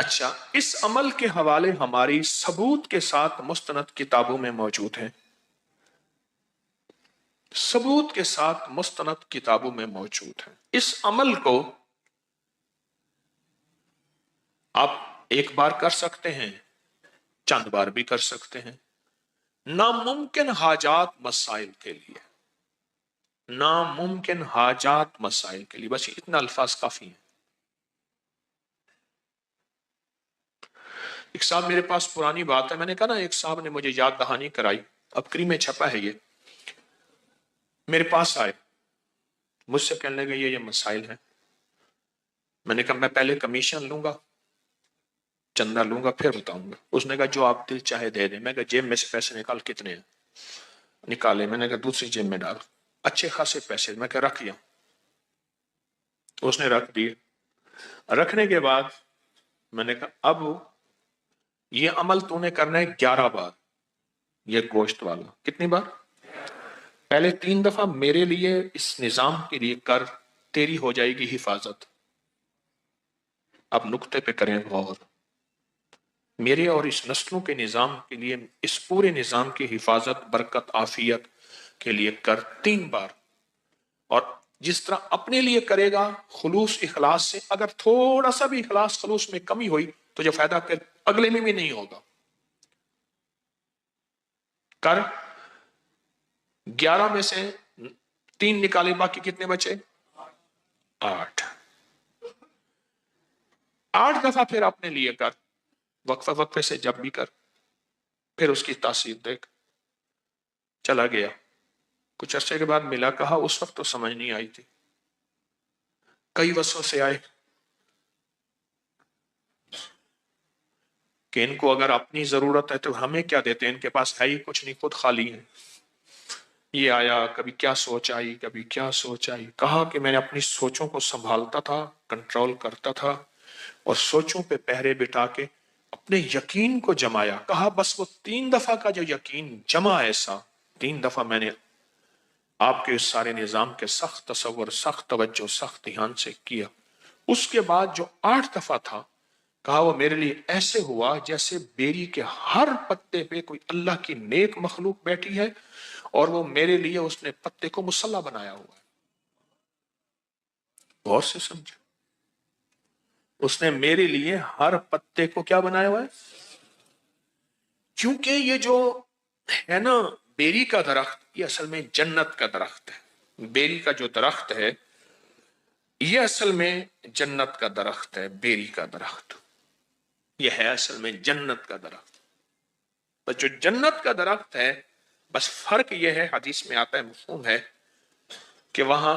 اچھا، اس عمل کے حوالے ہماری ثبوت کے ساتھ مستند کتابوں میں موجود ہیں، ثبوت کے ساتھ مستند کتابوں میں موجود ہیں۔ اس عمل کو آپ ایک بار کر سکتے ہیں، چند بار بھی کر سکتے ہیں، ناممکن حاجات مسائل کے لیے، ناممکن حاجات مسائل کے لیے، بس اتنا الفاظ کافی ہیں۔ ایک صاحب میرے پاس پرانی بات ہے، میں نے کہا نا ایک صاحب نے مجھے یاد دہانی کرائی، ابکری میں چھپا ہے، یہ میرے پاس آئے، مجھ سے کہنے لگے یہ مسائل ہیں۔ میں نے کہا میں پہلے کمیشن لوں گا، چندہ لوں گا، پھر بتاؤں گا۔ اس نے کہا جو آپ دل چاہے دے دیں۔ میں کہا جیب میں سے پیسے نکال، کتنے ہیں؟ نکالے، میں نے کہا دوسری جیب میں ڈال، اچھے خاصے پیسے، میں کہا رکھ دیا۔ اس نے رکھ دیے۔ رکھنے کے بعد میں نے کہا اب یہ عمل تو نے کرنا ہے 11 بار، یہ گوشت والا۔ کتنی بار؟ پہلے 3 دفعہ میرے لیے اس نظام کے لیے کر، تیری ہو جائے گی حفاظت۔ اب نقطے پہ کریں غور، میرے اور اس نسلوں کے نظام کے لیے، اس پورے نظام کی حفاظت، برکت، عافیت کے لیے کر 3 بار۔ اور جس طرح اپنے لیے کرے گا خلوص اخلاص سے، اگر تھوڑا سا بھی اخلاص خلوص میں کمی ہوئی تو جو فائدہ پھر اگلے میں بھی نہیں ہوگا۔ کر 11 میں سے 3 نکالے، باقی کتنے بچے؟ 8۔ 8 دفعہ پھر اپنے لیے کر، وقفہ وقفے سے جب بھی کر، پھر اس کی تاثیر دیکھ۔ چلا گیا، کچھ عرصے کے بعد ملا، کہا اس وقت تو سمجھ نہیں آئی تھی، کئی وسوسے آئے کہ ان کو اگر اپنی ضرورت ہے تو ہمیں کیا دیتے ہیں، ان کے پاس ہے ہی کچھ نہیں، خود خالی ہے۔ یہ آیا، کبھی کیا سوچ آئی، کبھی کیا سوچ آئی۔ کہا کہ میں نے اپنی سوچوں کو سنبھالتا تھا، کنٹرول کرتا تھا، اور سوچوں پہ پہرے بٹھا کے اپنے یقین کو جمایا۔ کہا بس وہ 3 دفعہ کا جو یقین جمع، ایسا 3 دفعہ میں نے آپ کے اس سارے نظام کے سخت تصور، سخت توجہ، سخت دھیان سے کیا۔ اس کے بعد جو 8 دفعہ تھا، کہا وہ میرے لیے ایسے ہوا جیسے بیری کے ہر پتے پہ کوئی اللہ کی نیک مخلوق بیٹھی ہے، اور وہ میرے لیے اس نے پتے کو مصلی بنایا ہوا ہے۔ غور سے سمجھے، اس نے میرے لیے ہر پتے کو کیا بنایا ہوا ہے؟ کیونکہ یہ جو ہے نا بیری کا درخت، یہ اصل میں جنت کا درخت ہے۔ بیری کا جو درخت ہے یہ اصل میں جنت کا درخت ہے۔ بیری کا درخت یہ ہے اصل میں جنت کا درخت۔ بس جو جنت کا درخت ہے، بس فرق یہ ہے، حدیث میں آتا ہے، مفہوم ہے، کہ وہاں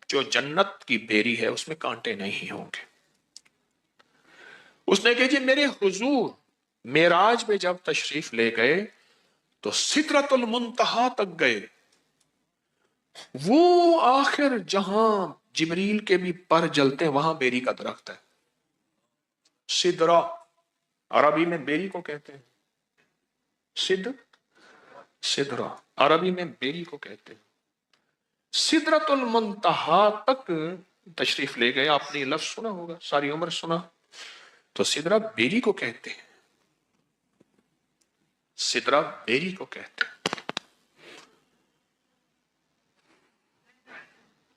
جو جنت کی بیری ہے اس میں کانٹے نہیں ہوں گے۔ اس نے کہا جی میرے حضور معراج میں جب تشریف لے گئے تو سدرۃ المنتہا تک گئے، وہ آخر جہاں جبریل کے بھی پر جلتے ہیں، وہاں بیری کا درخت ہے۔ سدرہ عربی میں بیری کو کہتے ہیں، سدرہ عربی میں بیری کو کہتے ہیں۔ سدرۃ المنتہا تک تشریف لے گئے، آپ نے یہ لفظ سنا ہوگا، ساری عمر سنا، تو سدرہ بیری کو کہتے ہیں، سدرہ بیری کو کہتے ہیں۔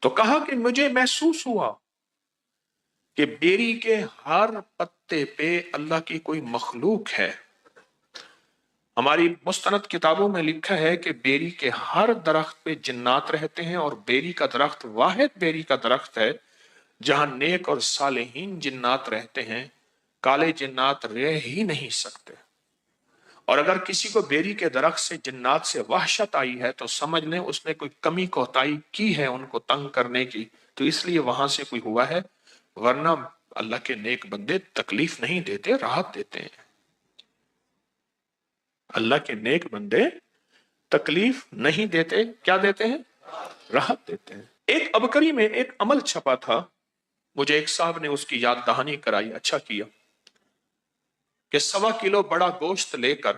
تو کہا کہ مجھے محسوس ہوا کہ بیری کے ہر پتے پہ اللہ کی کوئی مخلوق ہے۔ ہماری مستند کتابوں میں لکھا ہے کہ بیری کے ہر درخت پہ جنات رہتے ہیں، اور بیری کا درخت واحد بیری کا درخت ہے جہاں نیک اور صالحین جنات رہتے ہیں، کالے جنات رہ ہی نہیں سکتے۔ اور اگر کسی کو بیری کے درخت سے جنات سے وحشت آئی ہے تو سمجھ لیں اس نے کوئی کمی کوتاہی کی ہے ان کو تنگ کرنے کی، تو اس لیے وہاں سے کوئی ہوا ہے، ورنہ اللہ کے نیک بندے تکلیف نہیں دیتے، راحت دیتے ہیں۔ اللہ کے نیک بندے تکلیف نہیں دیتے، کیا دیتے ہیں؟ راحت دیتے ہیں۔ ایک ابکری میں ایک عمل چھپا تھا، مجھے ایک صاحب نے اس کی یاد دہانی کرائی، اچھا کیا، کہ 1.25 کلو بڑا گوشت لے کر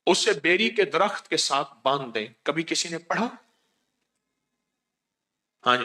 اسے بیری کے درخت کے ساتھ باندھ دیں۔ کبھی کسی نے پڑھا؟ ہاں جی،